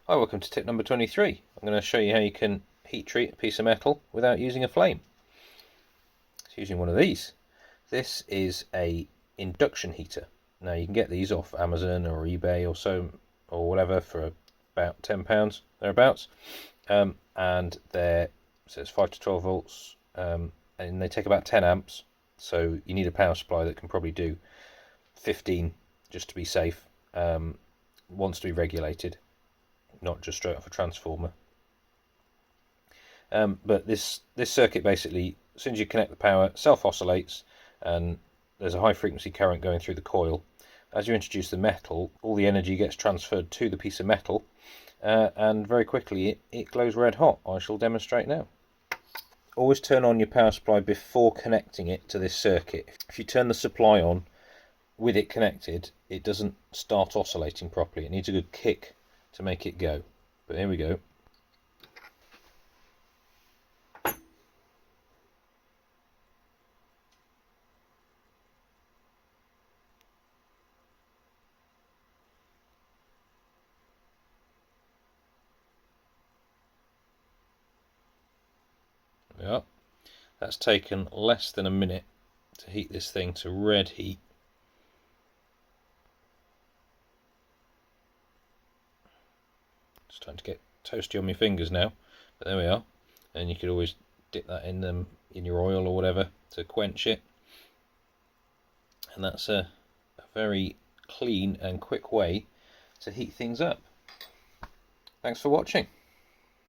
Hi, welcome to tip number 23. I'm going to show you how you can heat treat a piece of metal without using a flame. It's using one of these. This is a induction heater. Now you can get these off Amazon or eBay or so or whatever for about £10 thereabouts, and they're so it's 5 to 12 volts, and they take about 10 amps. So you need a power supply that can probably do 15 just to be safe. Wants to be regulated, not just straight off a transformer. But this circuit basically, as soon as you connect the power, self-oscillates, and there's a high frequency current going through the coil. As you introduce the metal, all the energy gets transferred to the piece of metal, and very quickly it glows red hot. I shall demonstrate now. Always turn on your power supply before connecting it to this circuit. If you turn the supply on with it connected, it doesn't start oscillating properly. It needs a good kick to make it go. But here we go. Yeah, that's taken less than a minute to heat this thing to red heat. It's starting to get toasty on my fingers now, but there we are. And you could always dip that in your oil or whatever to quench it. And that's a very clean and quick way to heat things up. Thanks for watching.